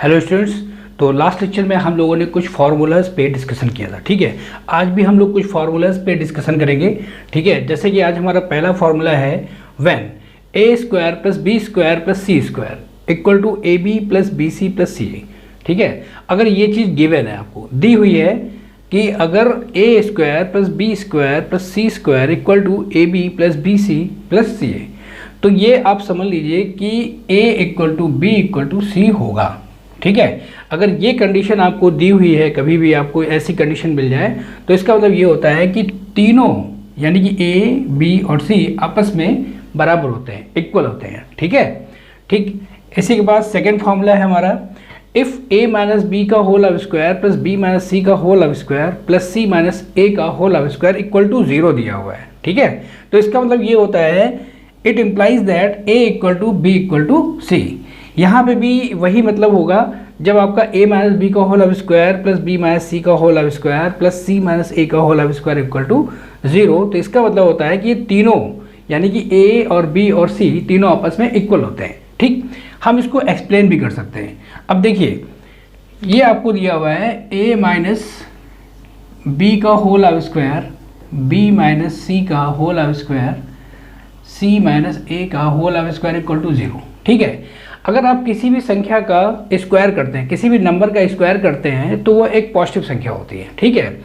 Hello students. तो last lecture में हम लोगों ने कुछ फार्मूलाज पे डिस्कशन किया था, ठीक है। आज भी हम लोग कुछ फार्मूलाज पे डिस्कशन करेंगे, ठीक है। जैसे कि आज हमारा पहला फार्मूला है when A square plus B square plus C square equal to A B plus B C plus सी ए, ठीक है। अगर ये चीज़ गिवन है, आपको दी हुई है कि अगर A square plus B square plus C square equal to A B plus B C plus C A, तो ये आप समझ लीजिए कि a equal to B equal to C होगा, ठीक है। अगर ये कंडीशन आपको दी हुई है, कभी भी आपको ऐसी कंडीशन मिल जाए, तो इसका मतलब ये होता है कि तीनों यानी कि a, b और c आपस में बराबर होते हैं, इक्वल होते हैं, ठीक है। ठीक, इसी के बाद सेकेंड फॉर्मूला है हमारा इफ़ a माइनस बी का whole of square plus B minus सी का whole of square plus C minus ए का whole of square equal to 0 दिया हुआ है, ठीक है। तो इसका मतलब ये होता है it implies that a equal to B equal to C. यहाँ पे भी वही मतलब होगा जब आपका a माइनस बी का whole of square plus B minus सी का whole of square plus C minus ए का whole of square equal to 0। तो इसका मतलब होता है कि ये तीनों यानी कि a और b और c तीनों आपस में इक्वल होते हैं, ठीक। हम इसको एक्सप्लेन भी कर सकते हैं। अब देखिए, ये आपको दिया हुआ है a माइनस बी का whole of square b minus सी का whole of square c minus ए का whole of square equal to 0, ठीक है। अगर आप किसी भी संख्या का स्क्वायर करते हैं, किसी भी नंबर का स्क्वायर करते हैं, तो वो एक पॉजिटिव संख्या होती है, ठीक है।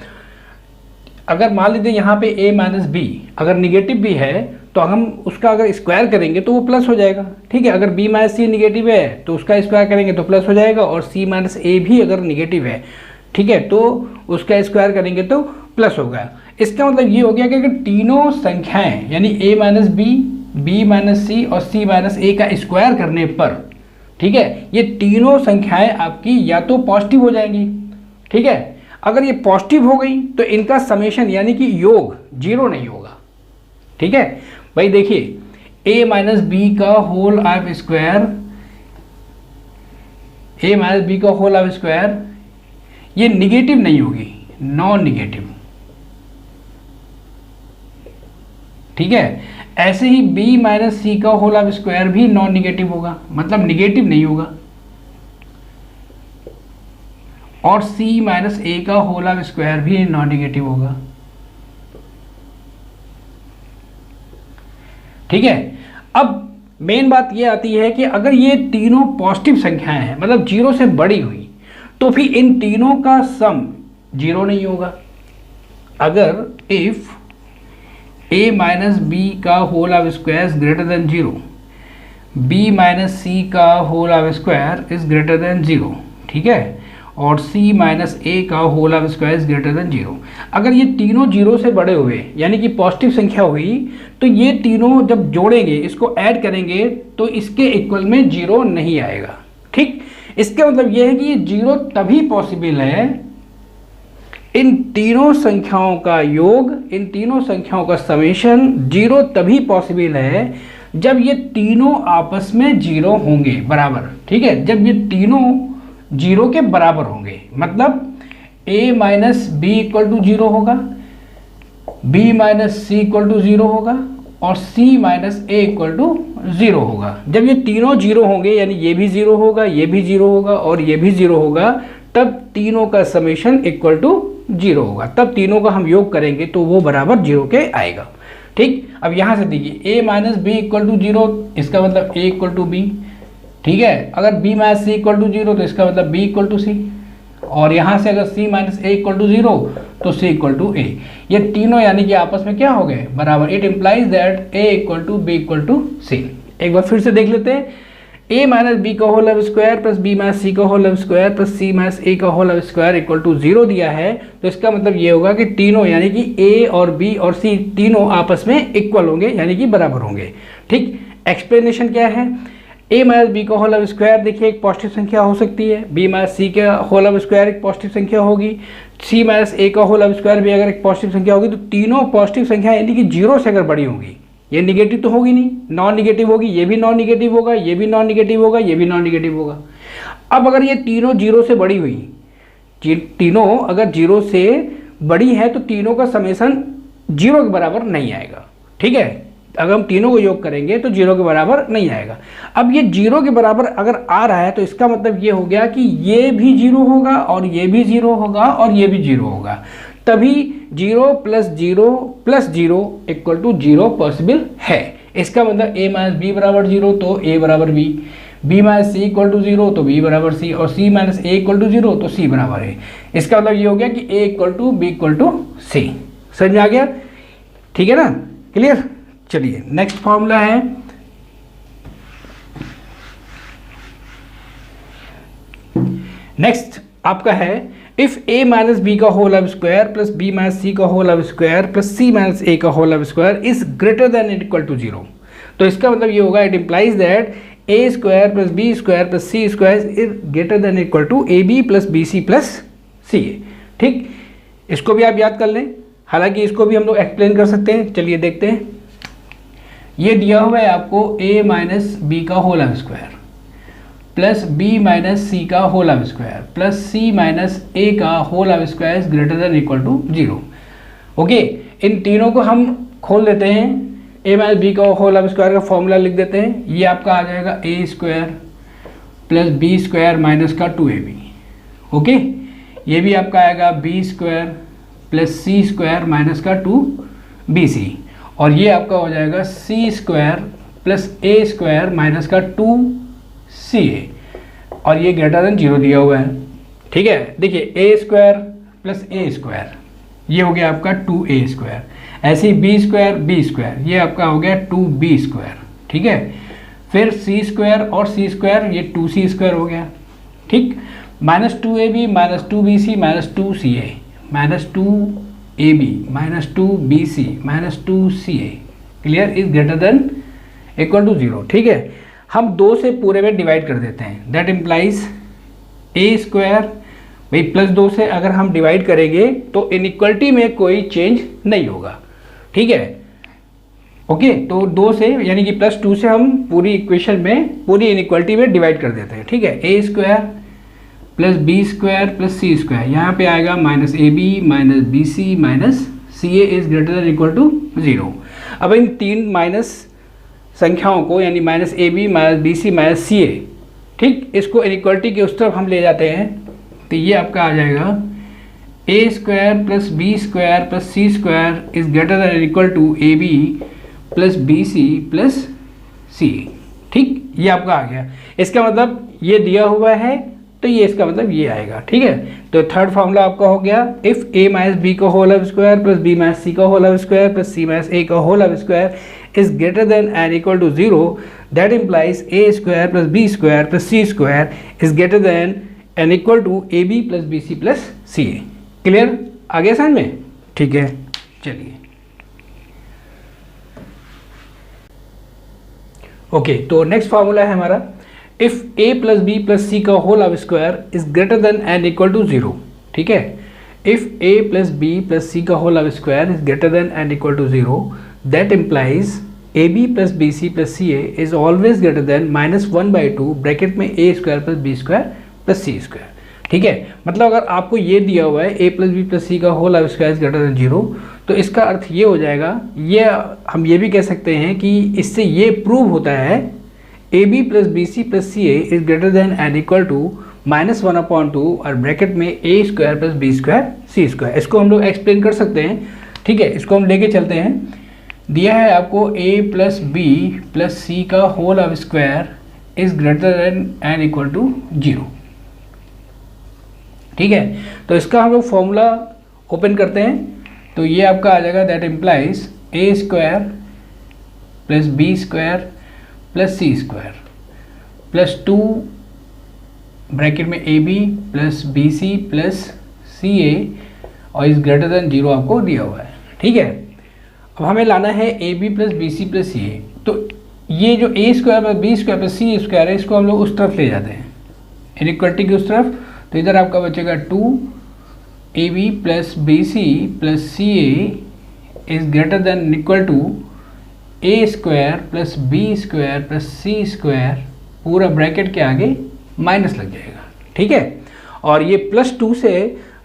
अगर मान लीजिए यहाँ पे a माइनस बी अगर निगेटिव भी है, तो हम उसका अगर स्क्वायर करेंगे तो वो प्लस हो जाएगा, ठीक है। अगर b माइनस सी निगेटिव है तो उसका स्क्वायर करेंगे तो प्लस हो जाएगा, और c माइनस ए भी अगर निगेटिव है, ठीक है, तो उसका स्क्वायर करेंगे तो प्लस होगा। इसका मतलब ये हो गया कि अगर तीनों संख्याएं यानी a minus B, B minus C और c माइनस ए का स्क्वायर करने पर, ठीक है, ये तीनों संख्याएं आपकी या तो पॉजिटिव हो जाएंगी, ठीक है। अगर ये पॉजिटिव हो गई तो इनका समेशन यानी कि योग 0 नहीं होगा, ठीक है। भाई देखिए, a माइनस बी का whole of square, a minus B का होल ऑफ स्क्वायर ये निगेटिव नहीं होगी, नॉन निगेटिव, ठीक है। ऐसे ही b माइनस सी का होल ऑफ स्क्वायर भी नॉन निगेटिव होगा, मतलब निगेटिव नहीं होगा, और c माइनस ए का होल ऑफ स्क्वायर भी नॉन निगेटिव होगा, ठीक है। अब मेन बात ये आती है कि अगर ये तीनों पॉजिटिव संख्याएं हैं, मतलब 0 से बड़ी हुई, तो फिर इन तीनों का सम 0 नहीं होगा। अगर इफ a माइनस बी का whole of square is greater than 0, b minus सी का whole of square is greater than 0, ठीक है, और c माइनस ए का whole of square is greater than 0। अगर ये तीनों 0 से बड़े हुए यानी कि पॉजिटिव संख्या हुई, तो ये तीनों जब जोड़ेंगे, इसको ऐड करेंगे, तो इसके इक्वल में 0 नहीं आएगा, ठीक। इसका मतलब ये है कि ये 0 तभी पॉसिबल है, इन तीनों संख्याओं का योग, इन तीनों संख्याओं का समेशन 0 तभी पॉसिबल है जब ये तीनों आपस में 0 होंगे बराबर, ठीक है। जब ये तीनों 0 के बराबर होंगे, मतलब a minus B equal to 0 होगा, b minus C equal to 0 होगा, और c minus A equal to 0 होगा। जब ये तीनों 0 होंगे यानी ये भी 0 होगा, ये भी 0 होगा और ये भी 0 होगा, तब तीनों का समेशन इक्वल टू 0 होगा। तब तीनों का हम योग करेंगे तो वो बराबर 0 के आएगा, ठीक। अब यहाँ से देखिए, a minus B equal to 0, इसका मतलब a इक्वल टू बी, ठीक है। अगर b minus C equal to 0 तो इसका मतलब b इक्वल टू सी, और यहाँ से अगर c minus A equal to 0 तो c इक्वल टू ए। ये तीनों यानी कि आपस में क्या हो गए, बराबर। It implies that a equal to B equal to C. एक बार फिर से देख लेते हैं, a माइनस बी का whole of square plus b minus सी का whole of square plus c minus ए का whole of square equal to 0 दिया है, तो इसका मतलब ये होगा कि तीनों यानी कि a और b और c तीनों आपस में इक्वल होंगे यानी कि बराबर होंगे, ठीक। एक्सप्लेनेशन क्या है, a माइनस बी का होल ऑफ स्क्वायर देखिए एक पॉजिटिव संख्या हो सकती है, b माइनस सी का होल ऑफ स्क्वायर एक पॉजिटिव संख्या होगी, c माइनस ए का होल ऑफ स्क्वायर भी अगर एक पॉजिटिव संख्या होगी, तो तीनों पॉजिटिव संख्या यानी कि 0 से अगर बड़ी होंगी, ये निगेटिव तो होगी नहीं, नॉन निगेटिव होगी, ये भी नॉन निगेटिव होगा, ये भी नॉन निगेटिव होगा, ये भी नॉन निगेटिव होगा। अब अगर ये तीनों 0 से बड़ी हुई, तीनों अगर 0 से बड़ी है, तो तीनों का समेशन 0 के बराबर नहीं आएगा, ठीक है। अगर हम तीनों को योग करेंगे तो 0 के बराबर नहीं आएगा। अब ये 0 के बराबर अगर आ रहा है तो इसका मतलब ये हो गया कि ये भी 0 होगा और ये भी 0 होगा और ये भी 0 होगा, तभी 0 + 0 + 0 = 0 पॉसिबल है। इसका मतलब a - b = 0 तो a = b, b - c = 0 तो b = c और c - a = 0 तो c बराबर है। इसका मतलब ये हो गया कि a = b = c। समझ में आ गया? ठीक है ना, क्लियर? चलिए नेक्स्ट फॉर्मूला है नेक्स्ट आपका है इफ a - b का whole square plus b - c का whole square plus c - a का whole square is greater than equal to 0। तो इसका मतलब ये होगा, it implies that a square plus b square plus c square is greater than equal to ab plus bc plus ca। ठीक, इसको भी आप याद कर लें, हालांकि इसको भी हम लोग एक्सप्लेन कर सकते हैं। चलिए देखते हैं। ये दिया हुआ है आपको a - b का whole square plus b - c का whole square plus c - a का whole square is greater than equal to 0। Okay, इन तीनों को हम खोल देते हैं। a - b का होल स्क्वायर का फॉर्मूला लिख देते हैं। ये आपका आ जाएगा a square plus b square minus का 2ab। ओके, ये भी आपका आएगा b square plus c square minus का 2bc और ये आपका हो जाएगा c square plus a square minus का 2ca और ये ग्रेटर देन 0 दिया हुआ है। ठीक है, देखिए a square plus a square ये हो गया आपका 2a स्क्वायर, ऐसे ही b स्क्वायर ये आपका हो गया 2b स्क्वायर। ठीक है, फिर c स्क्वायर और c स्क्वायर ये 2c स्क्वायर हो गया। ठीक, minus 2ab minus 2bc minus 2ca minus 2ab minus 2bc minus 2ca clear is greater than equal to 0। ठीक है, हम 2 से पूरे में डिवाइड कर देते हैं, दैट इम्प्लाइज a स्क्वायर भाई प्लस 2 से अगर हम डिवाइड करेंगे तो इनइक्वलिटी में कोई चेंज नहीं होगा। ठीक है, ओके, तो 2 से यानी कि प्लस 2 से हम पूरी इक्वेशन में पूरी इनइक्वलिटी में डिवाइड कर देते हैं। ठीक है, a square plus b square plus c square यहाँ पे आएगा minus ab minus bc minus ca is greater than equal to 0। अब इन तीन माइनस संख्याओं को यानी minus ab minus bc minus ca, ठीक, इसको इनइक्वलिटी के उस तरफ हम ले जाते हैं तो ये आपका आ जाएगा a square plus b square plus c square is greater than equal to ab plus bc plus ca। ठीक, ये आपका आ गया। इसका मतलब ये दिया हुआ है तो ये इसका मतलब ये आएगा। ठीक है, तो थर्ड फॉर्मूला आपका हो गया इफ a माइनस b का whole square plus b minus c का whole square plus c minus a का whole square is greater than and equal to 0, that implies a square plus b square plus c square is greater than and equal to ab plus bc plus ca। Clear, आ गया समझ में? ठीक है, चलिए okay, तो next formula है हमारा if a plus b plus c का whole square is greater than and equal to 0। ठीक है, if a plus b plus c का whole square is greater than and equal to 0, that implies ab plus bc plus ca is always greater than -1/2 bracket में a square plus b square plus c square. ठीक है, मतलब अगर आपको ये दिया हुआ है a plus b plus c का whole square is greater than 0 तो इसका अर्थ ये हो जाएगा, ये हम ये भी कह सकते हैं कि इससे ये प्रूव होता है ab plus bc plus ca is greater than and equal to -1/2 और ब्रैकेट में a square plus b square c square. इसको हम लोग एक्सप्लेन कर सकते हैं। ठीक है, इसको हम लेके चलते हैं। दिया है आपको a plus b plus c का whole square is greater than and equal to 0। ठीक है, तो इसका हम लोग फॉर्मूला ओपन करते हैं तो ये आपका आ जाएगा that implies a square plus b square plus c square plus 2 bracket में ab plus bc plus ca और इस ग्रेटर देन 0 आपको दिया हुआ है। ठीक है, अब हमें लाना है ab plus bc plus ca, तो ये जो a square plus b square plus c square है इसको हम लोग उस तरफ ले जाते हैं इनइक्वलिटी की उस तरफ, तो इधर आपका बचेगा 2ab plus bc plus ca is greater than equal to a square plus b square plus c square पूरा ब्रैकेट के आगे माइनस लग जाएगा। ठीक है, और ये प्लस 2 से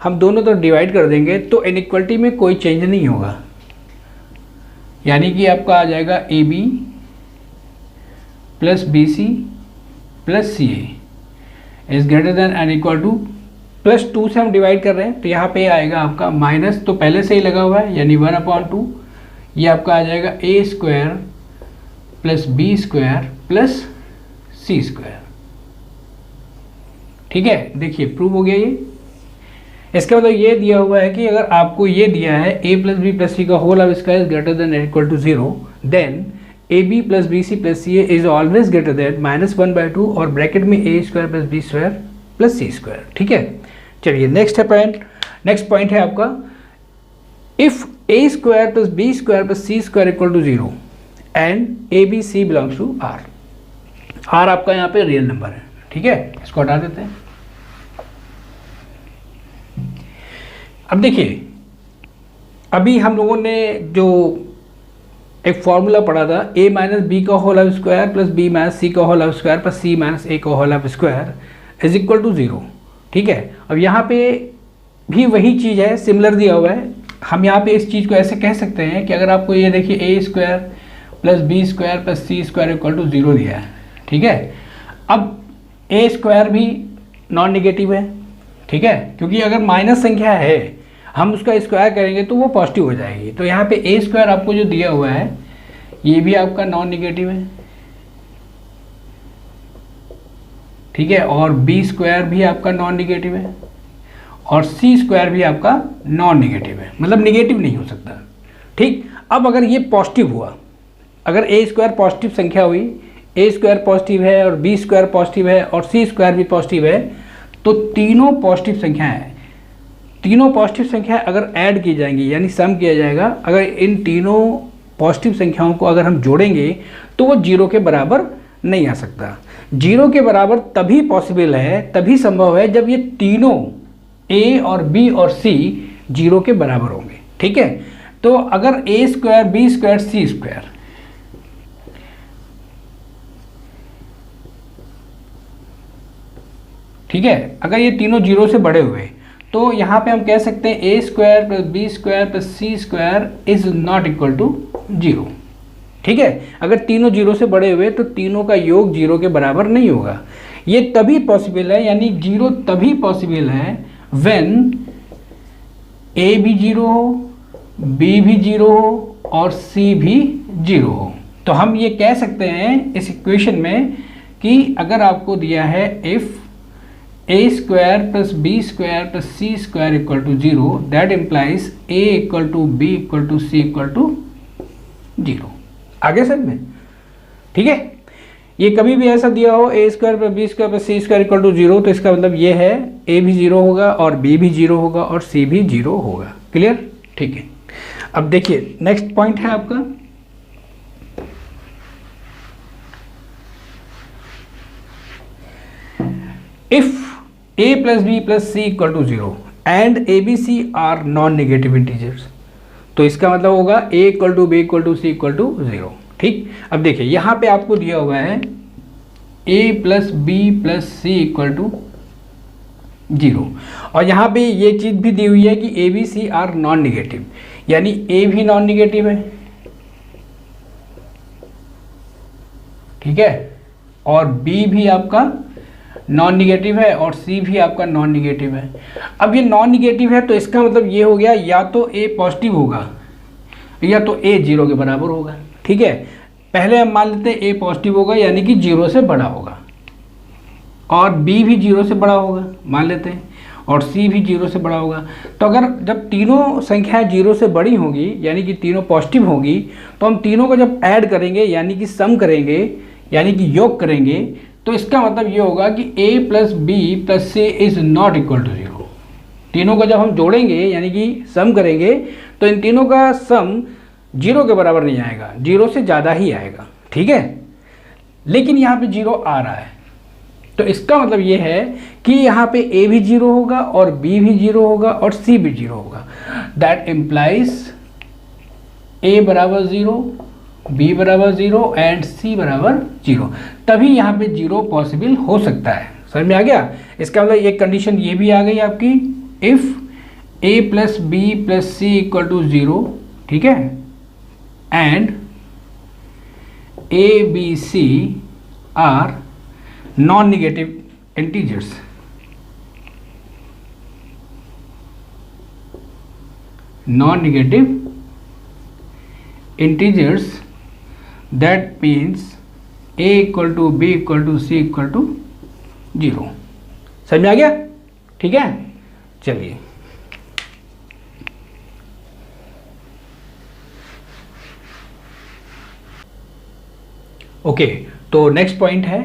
हम दोनों तरफ डिवाइड कर देंगे तो इनइक्वलिटी में कोई चेंज नहीं होगा। यानी कि आपका आ जाएगा A B plus B C plus C A is greater than and equal to, plus 2 से हम डिवाइड कर रहे हैं तो यहाँ पे आएगा आपका माइनस तो पहले से ही लगा हुआ है यानी 1/2, ये आपका आ जाएगा A square plus B square plus C square. ठीक है, देखिए प्रूव हो गया ये। इसका मतलब ये दिया हुआ है कि अगर आपको ये दिया है ए प्लस बी प्लस सी का whole of square is greater than और equal to 0, then A B plus B C plus C A is always greater than -1/2 और ब्रैकेट में A square plus B square plus C square. ठीक है, चलिए next है point. Next point है आपका if A square plus B square plus C square equal to 0 and A B C belongs to R. R आपका यहाँ पे real number है। ठीक है, इसको हटा देते हैं। अब देखिए, अभी हम लोगों ने जो एक फॉर्मूला पढ़ा था a माइनस बी का whole of square plus B minus सी का whole of square plus C minus ए का whole of square is equal to 0। ठीक है, अब यहाँ पे भी वही चीज़ है, सिमिलर दिया हुआ है। हम यहाँ पे इस चीज़ को ऐसे कह सकते हैं कि अगर आपको ये देखिए A square plus B square plus C square equal to 0 दिया है। ठीक है, अब ए स्क्वायर भी नॉन नेगेटिव है। ठीक है, क्योंकि अगर माइनस संख्या है हम उसका स्क्वायर करेंगे तो वो पॉजिटिव हो जाएगी। तो यहाँ पे ए स्क्वायर आपको जो दिया हुआ है ये भी आपका नॉन नेगेटिव है। ठीक है, और बी स्क्वायर भी आपका नॉन नेगेटिव है और सी स्क्वायर भी आपका नॉन नेगेटिव है, मतलब नेगेटिव नहीं हो सकता। ठीक, अब अगर ये पॉजिटिव हुआ, अगर ए स्क्वायर पॉजिटिव संख्या हुई, ए स्क्वायर पॉजिटिव है और बी स्क्वायर पॉजिटिव है और सी स्क्वायर भी पॉजिटिव है, तो तीनों पॉजिटिव संख्याएं हैं। तीनों पॉजिटिव संख्याएं अगर ऐड की जाएंगी यानी सम किया जाएगा, अगर इन तीनों पॉजिटिव संख्याओं को अगर हम जोड़ेंगे तो वो 0 के बराबर नहीं आ सकता। 0 के बराबर तभी पॉसिबल है, तभी संभव है जब ये तीनों ए और बी और सी 0 के बराबर होंगे। ठीक है, तो अगर A square B square C square, ठीक है, अगर ये तीनों 0 से बड़े हुए तो यहाँ पे हम कह सकते हैं A square plus B square plus C square is not equal to 0। ठीक है, अगर तीनों 0 से बड़े हुए तो तीनों का योग 0 के बराबर नहीं होगा। ये तभी पॉसिबल है, यानी 0 तभी पॉसिबल है व्हेन ए भी 0 हो, बी भी 0 हो और सी भी 0 हो। तो हम ये कह सकते हैं इस इक्वेशन में कि अगर आपको दिया है if A square plus B square plus C square equal to 0, that implies A equal to B equal to C equal to 0। आगे समझ में? ठीक है, ये कभी भी ऐसा दिया हो A square plus B square plus C square equal to 0, तो इसका मतलब ये है ए भी 0 होगा और बी भी 0 होगा और सी भी 0 होगा। क्लियर? ठीक है, अब देखिए नेक्स्ट पॉइंट है आपका if a plus B plus C equal to 0 and A B C are non negative integers, तो इसका मतलब होगा a equal to B equal to C equal to 0। ठीक, अब देखिए यहाँ पे आपको दिया हुआ है a plus B plus C equal to 0 और यहाँ पे ये चीज़ भी दी हुई है कि A B C are non negative, यानी a भी नॉन नेगेटिव है। ठीक है, और b भी आपका नॉन निगेटिव है और सी भी आपका नॉन निगेटिव है। अब ये नॉन निगेटिव है तो इसका मतलब ये हो गया या तो ए पॉजिटिव होगा या तो ए 0 के बराबर होगा। ठीक है, पहले हम मान लेते हैं ए पॉजिटिव होगा यानी कि 0 से बड़ा होगा और बी भी 0 से बड़ा होगा मान लेते हैं और सी भी 0 से बड़ा होगा। तो अगर जब तीनों संख्याएं 0 से बड़ी होंगी यानी कि तीनों पॉजिटिव होंगी तो हम तीनों को जब ऐड करेंगे यानी कि सम करेंगे यानी कि योग करेंगे तो इसका मतलब ये होगा कि a plus B plus C is not equal to 0। तीनों को जब हम जोड़ेंगे यानी कि सम करेंगे तो इन तीनों का सम 0 के बराबर नहीं आएगा, 0 से ज़्यादा ही आएगा। ठीक है, लेकिन यहाँ पे 0 आ रहा है तो इसका मतलब ये है कि यहाँ पे a भी 0 होगा और b भी 0 होगा और c भी 0 होगा। दैट इम्प्लाइज a बराबर 0, b बराबर 0 एंड c बराबर 0, तभी यहाँ पे 0 पॉसिबल हो सकता है। समझ में आ गया? इसका मतलब एक कंडीशन ये भी आ गई आपकी if a plus B plus C equal to 0। ठीक है, and A, B, C are non-negative integers. Non-negative integers, that means A equal to B equal to C equal to 0. समझ में आ गया? ठीक है, चलिए ओके। तो नेक्स्ट पॉइंट है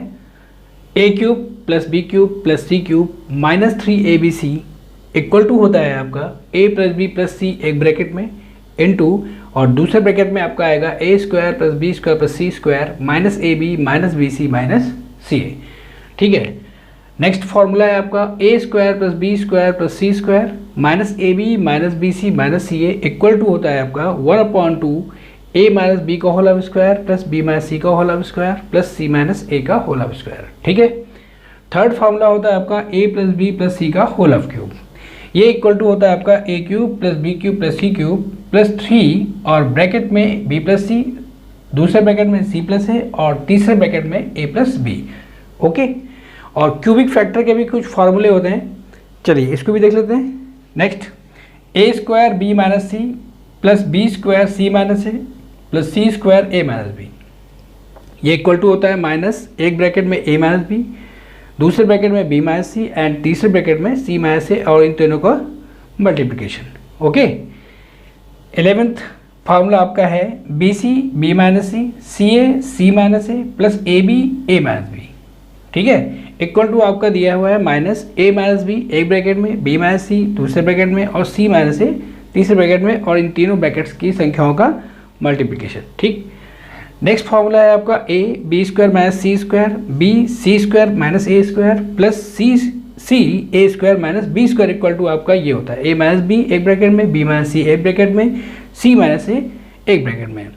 A cube plus B cube plus C cube minus 3abc equal to होता है आपका a plus B plus C एक ब्रैकेट में इनटू और दूसरे ब्रैकेट में आपका आएगा a square plus B square plus C square minus A B minus B C minus सी ए। ठीक है, नेक्स्ट फॉर्मूला है आपका a square plus B square plus C square minus A B minus B C minus C A equal to होता है आपका 1/2 a minus B का whole square plus B minus सी का whole square plus C minus ए का whole square. ठीक है, third formula होता है आपका a प्लस बी प्लस सी का होल क्यूब, ये इक्वल टू होता है आपका a cube plus B cube plus C cube plus 3 और ब्रैकेट में b प्लस सी, दूसरे ब्रैकेट में c प्लस ए और तीसरे ब्रैकेट में a प्लस बी। ओके, और क्यूबिक फैक्टर के भी कुछ फार्मूले होते हैं, चलिए इसको भी देख लेते हैं। Next a square B minus C plus B square C minus A plus C square A minus B, ये इक्वल टू होता है माइनस एक ब्रैकेट में a माइनस बी, दूसरे ब्रैकेट में b माइनस सी एंड तीसरे ब्रैकेट में c minus A और इन तीनों का मल्टीप्लिकेशन। ओके, 11th फार्मूला आपका है B C B minus C C A C minus A plus A B A minus B. ठीक है, इक्वल टू आपका दिया हुआ है माइनस ए माइनस बी एक ब्रैकेट में, बी माइनस सी दूसरे ब्रैकेट में और सी माइनस ए तीसरे ब्रैकेट में और इन तीनों ब्रैकेट्स की संख्याओं का मल्टीप्लिकेशन। ठीक, नेक्स्ट फॉर्मूला है आपका a B square minus C square B C square minus A square plus C A square minus B square equal to आपका ये होता है a माइनस बी एक ब्रैकेट में, b माइनस सी एक ब्रैकेट में, c माइनस ए एक bracket में।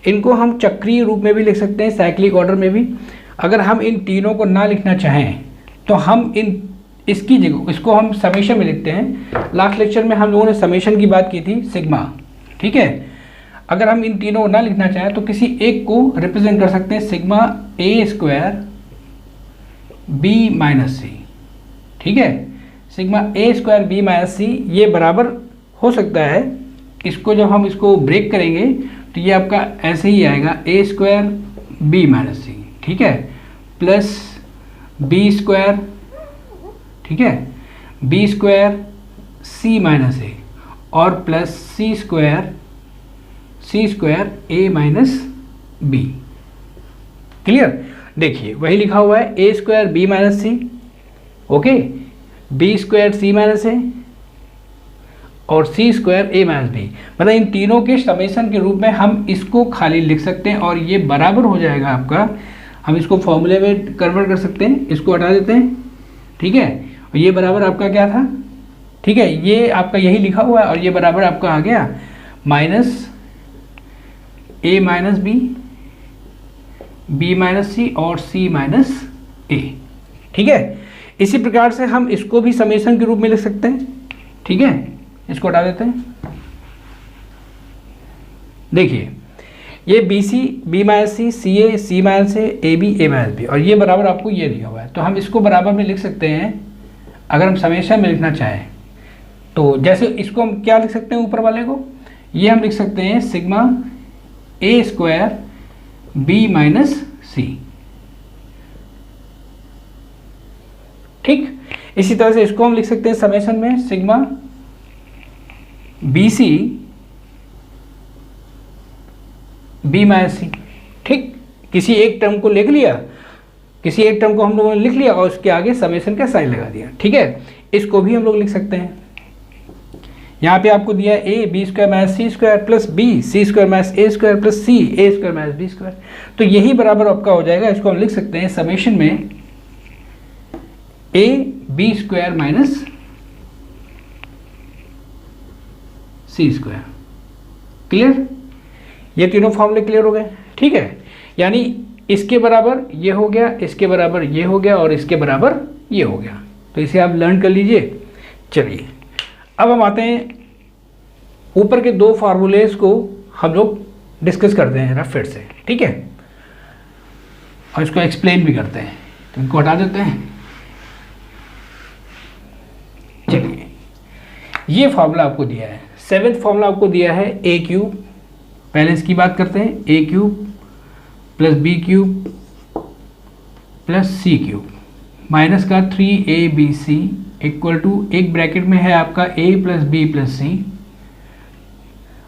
इनको हम चक्रीय रूप में भी लिख सकते हैं, साइक्लिक ऑर्डर में भी। अगर हम इन तीनों को ना लिखना चाहें तो हम इसकी जगह इसको हम समेशन में लिखते हैं। लास्ट लेक्चर में हम लोगों ने समेशन की बात की थी, सिग्मा। ठीक है, अगर हम इन तीनों को ना लिखना चाहें तो किसी एक को रिप्रेजेंट कर सकते हैं, सिग्मा ए स्क्वायर बी माइनस सी। ठीक है, सिग्मा ए स्क्वायर बी माइनस सी ये बराबर हो सकता है, इसको जब हम इसको ब्रेक करेंगे तो ये आपका ऐसे ही आएगा ए स्क्वायर बी माइनस सी। ठीक है, प्लस बी स्क्वायर, ठीक है, B square C minus A और plus C square A minus B. Clear, देखिए वही लिखा हुआ है ए square B minus C, okay, B square C minus A और सी स्क्वायर ए माइनस बी। मतलब इन तीनों के समेशन के रूप में हम इसको खाली लिख सकते हैं और ये बराबर हो जाएगा आपका। हम इसको फॉर्मूले में कन्वर्ट कर सकते हैं, इसको हटा देते हैं। ठीक है, और ये बराबर आपका क्या था? ठीक है, ये आपका यही लिखा हुआ है और ये बराबर आपका आ गया minus A minus B minus C और सी माइनस ए। ठीक है, इसी प्रकार से हम इसको भी समेशन के रूप में लिख सकते हैं। ठीक है, इसको हटा देते हैं। देखिए ये B C B minus C A C minus A B A minus B और ये बराबर आपको ये दिया हुआ है, तो हम इसको बराबर में लिख सकते हैं। अगर हम समेशन में लिखना चाहें तो जैसे इसको हम क्या लिख सकते हैं, ऊपर वाले को ये हम लिख सकते हैं सिग्मा ए स्क्वायर बी माइनस सी। ठीक, इसी तरह से इसको हम लिख सकते हैं समेशन में sigma B C B minus C. ठीक, किसी एक टर्म को लिख लिया, किसी एक टर्म को हम लोगों ने लिख लिया और उसके आगे समेशन का साइन लगा दिया। ठीक है, इसको भी हम लोग लिख सकते हैं। यहाँ पे आपको दिया A B square minus C square plus B C square minus A square plus C A square minus B square, तो यही बराबर आपका हो जाएगा। इसको हम लिख सकते हैं समेशन में ए B square minus C square. Clear, ये तीनों फॉर्मूले क्लियर हो गए। ठीक है, यानी इसके बराबर ये हो गया, इसके बराबर ये हो गया और इसके बराबर ये हो गया, तो इसे आप लर्न कर लीजिए। चलिए अब हम आते हैं ऊपर के दो फार्मूलेस को हम लोग डिस्कस करते हैं जरा फिर से, ठीक है, और इसको एक्सप्लेन भी करते हैं। तो इनको हटा देते हैं। चलिए, ये फॉर्मूला आपको दिया है, 7th फॉर्मूला आपको दिया है ए क्यूब, पहले इसकी बात करते हैं, A cube plus B cube plus C cube minus का 3abc इक्वल टू, एक ब्रैकेट में है आपका a plus B plus C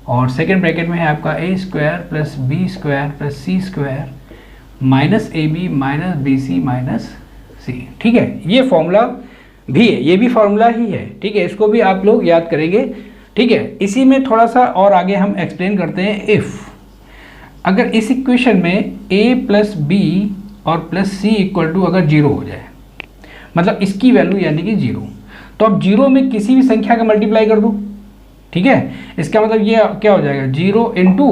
और सेकेंड ब्रैकेट में है आपका a square plus B square plus C square minus A B minus B C minus C. ठीक है, ये फॉर्मूला भी है, ये भी फॉर्मूला ही है। ठीक है, इसको भी आप लोग याद करेंगे। ठीक है, इसी में थोड़ा सा और आगे हम एक्सप्लेन करते हैं। इफ़ अगर इस इक्वेशन में a प्लस बी और प्लस सी इक्वल टू अगर 0 हो जाए, मतलब इसकी वैल्यू यानी कि 0, तो अब 0 में किसी भी संख्या का मल्टीप्लाई कर दो। ठीक है, इसका मतलब ये क्या हो जाएगा, 0 into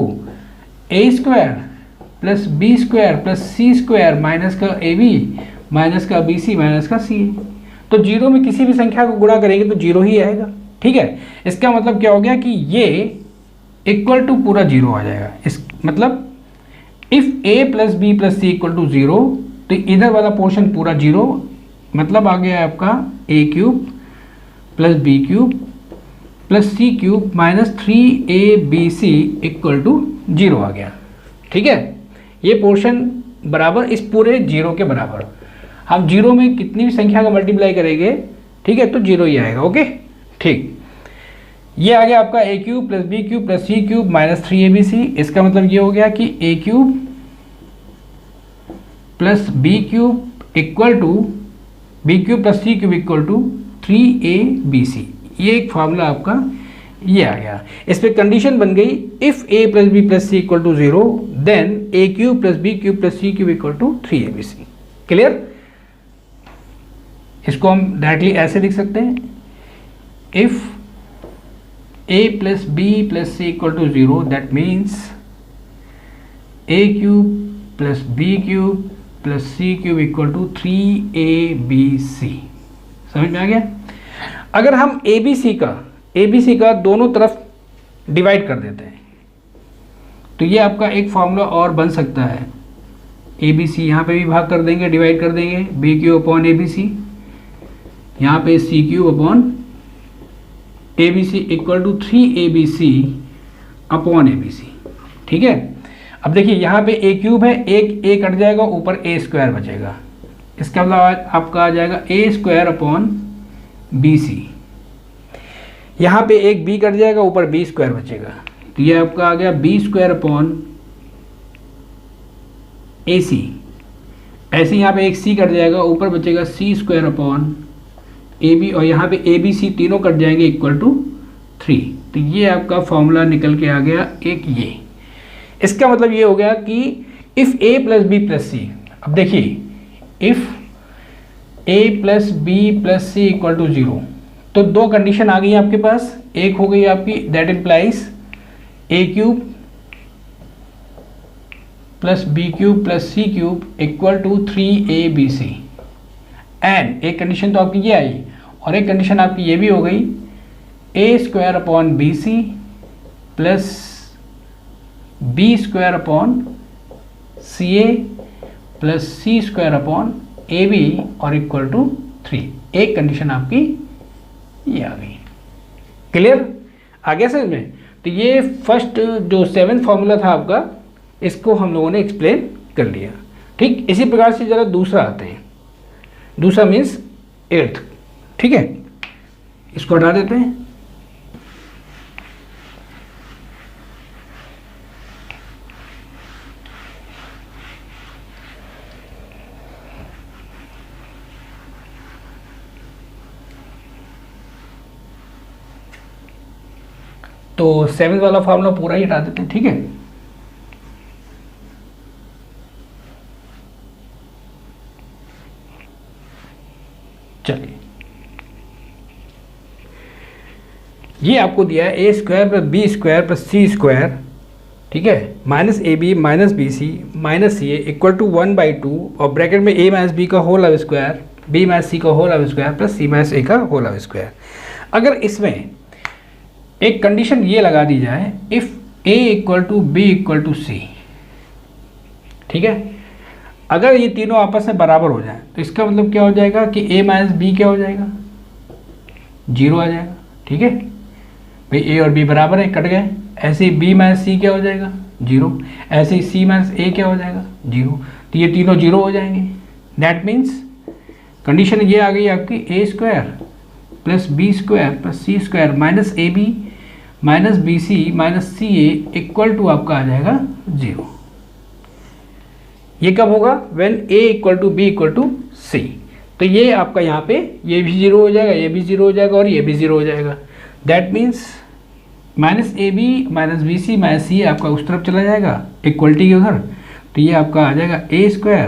A square plus B square plus C square minus का ए बी माइनस का बी सी माइनस का सी। तो 0 में किसी भी संख्या को गुणा करेंगे तो 0 ही आएगा। ठीक है, इसका मतलब क्या हो गया कि ये इक्वल टू पूरा 0 आ जाएगा। इस मतलब if a plus B plus C equal to 0, तो इधर वाला पोर्शन पूरा 0, मतलब आ गया आपका a cube plus B cube plus C cube minus 3abc equal to 0 आ गया। ठीक है, ये पोर्शन बराबर इस पूरे 0 के बराबर। हम 0 में कितनी भी संख्या का मल्टीप्लाई करेंगे, ठीक है, तो 0 ही आएगा। ओके, ठीक, ये आ गया आपका a cube plus B cube plus C cube minus 3abc। इसका मतलब ये हो गया कि a cube plus B cube equal to B cube plus C cube equal to 3abc। ये एक फार्मूला आपका ये आ गया। इस पर कंडीशन बन गई, if a plus B plus C equal to 0 then a cube plus B cube plus C cube equal to 3abc। Clear? इसको हम डायरेक्टली ऐसे लिख सकते हैं, if a plus b plus c equal to 0, that means a cube plus b cube plus c cube equal to 3abc। समझ में आ गया? अगर हम abc का दोनों तरफ डिवाइड कर देते हैं तो ये आपका एक फॉर्मूला और बन सकता है। abc यहाँ पे भी भाग कर देंगे, डिवाइड कर देंगे, b क्यूब अपॉन abc, यहाँ पे c cube upon abc equal to 3abc upon abc। ठीक है, अब देखिए यहाँ पे a क्यूब है, एक a कट जाएगा, ऊपर a स्क्वायर बचेगा। इसका मतलब आपका आ जाएगा a स्क्वायर अपॉन bc। यहाँ पे एक b कट जाएगा, ऊपर b स्क्वायर बचेगा, तो ये आपका आ गया b स्क्वायर अपॉन ac। ऐसे यहाँ पे एक c कट जाएगा, ऊपर बचेगा c स्क्वायर अपॉन AB, और यहाँ पे ABC तीनों कट जाएंगे इक्वल टू 3। तो ये आपका फॉर्मूला निकल के आ गया एक ये। इसका मतलब ये हो गया कि if a plus B plus c, अब देखिए if a plus B plus C equal to 0, तो दो कंडीशन आ गई आपके पास। एक हो गई आपकी that implies a cube plus B cube plus C cube equal to 3abc, and एक कंडीशन तो आपकी ये आई, और एक कंडीशन आपकी ये भी हो गई a square upon B C plus B square upon C A plus C square upon A B और इक्वल टू 3। एक कंडीशन आपकी ये आ गई। क्लियर? आ गया समझ में? तो ये फर्स्ट जो 7th फॉर्मूला था आपका, इसको हम लोगों ने एक्सप्लेन कर लिया। ठीक, इसी प्रकार से ज़रा दूसरा आते हैं। दूसरा मीन्स 8th। ठीक है, इसको हटा देते हैं। तो 7th वाला फॉर्मूला पूरा ही हटा देते हैं। ठीक है, चलिए, ये आपको दिया है a square plus B square plus C square, ठीक है, minus A B minus B C minus C A equal to 1/2, और ब्रैकेट में a माइनस बी का whole of square, b minus सी का whole of square plus c minus ए का whole of square. अगर इसमें एक कंडीशन ये लगा दी जाए, if A equal to B equal to c. ठीक है, अगर ये तीनों आपस में बराबर हो जाए तो इसका मतलब क्या हो जाएगा कि A माइनस बी क्या हो जाएगा, 0 आ जाएगा। ठीक है भाई, A और B बराबर है, कट गए। ऐसे ही B माइनस सी क्या हो जाएगा, 0। ऐसे ही C माइनस A क्या हो जाएगा, 0। तो ये तीनों 0 हो जाएंगे। दैट मीन्स कंडीशन ये आ गई आपकी A square plus B square plus C square minus A B minus B C minus C A equal to आपका आ जाएगा 0। ये कब होगा, when A equal to B equal to c. तो ये आपका यहाँ पे ये भी 0 हो जाएगा, ये भी 0 हो जाएगा और ये भी 0 हो जाएगा। That means minus A B minus B C minus c आपका उस तरफ चला जाएगा इक्वलिटी के उधर। तो ये आपका आ जाएगा A square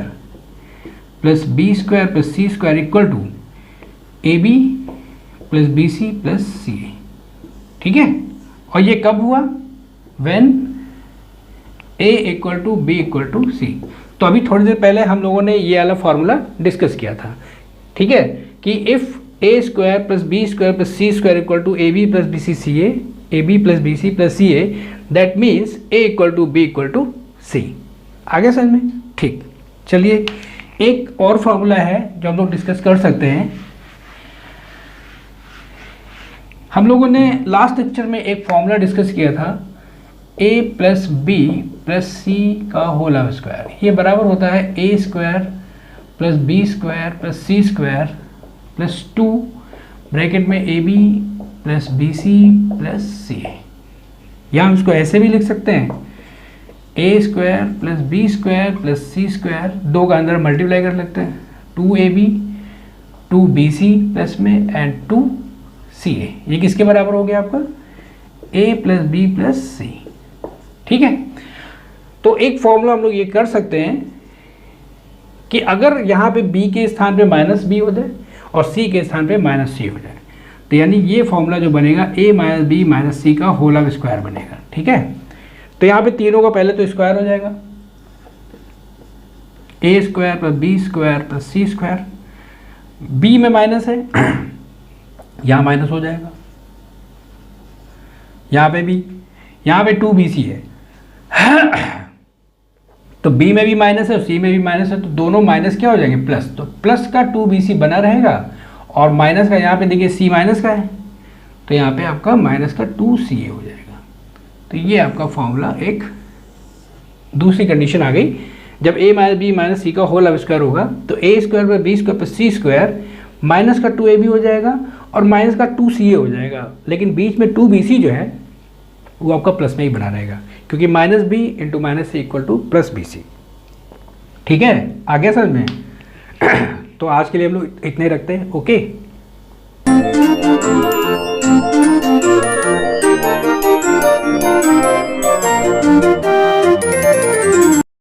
plus B square plus C square equal to A B plus B C plus सी ए। ठीक है, और ये कब हुआ, when A equal to B equal to c. तो अभी थोड़ी देर पहले हम लोगों ने ये वाला फॉर्मूला डिस्कस किया था। ठीक है, कि if a square plus B square plus C square equal to A B plus B c C a B plus B C plus C a, that means A equal to B equal to c. आगे समझ में? ठीक, चलिए एक और formula है जो हम लोग डिस्कस कर सकते हैं। हम लोगों ने लास्ट लेक्चर में एक फॉर्मूला डिस्कस किया था, a प्लस बी प्लस सी का होल स्क्वायर। ये बराबर होता है a square plus B square plus C square plus 2 bracket में A B plus B C plus C a. या हम इसको ऐसे भी लिख सकते हैं, a square plus B square plus C square, 2 का अंदर मल्टीप्लाई कर लेते हैं, 2ab 2bc प्लस में एंड 2ca। ये किसके बराबर हो गया आपका, a प्लस बी प्लस सी। ठीक है, तो एक फॉर्मूला हम लोग ये कर सकते हैं कि अगर यहाँ पे b के स्थान पे माइनस बी हो जाए और c के स्थान पे माइनस सी हो जाए, तो यानी ये फॉर्मूला जो बनेगा a माइनस बी माइनस सी का होल स्क्वायर बनेगा। ठीक है, तो यहाँ पे तीनों का पहले तो स्क्वायर हो जाएगा, a square plus B square plus C square. b में माइनस है, यहाँ माइनस हो जाएगा, यहाँ पे भी, यहाँ पे 2bc है तो b में भी माइनस है और c में भी माइनस है, तो दोनों माइनस क्या हो जाएंगे, प्लस। तो प्लस का 2bc बना रहेगा और माइनस का यहाँ पे देखिए c माइनस का है, तो यहाँ पे आपका माइनस का 2ca हो जाएगा। तो ये आपका फॉर्मूला एक दूसरी कंडीशन आ गई, जब a माइनस बी माइनस सी का होल स्क्वायर होगा तो a square plus B square plus C square minus का 2ab हो जाएगा और माइनस का 2ca हो जाएगा, लेकिन बीच में 2bc जो है वो आपका प्लस में ही बना रहेगा, क्योंकि minus b into minus C equal to plus B c. ठीक है, आगे समझ में? तो आज के लिए हम लोग इतने रखते हैं। ओके।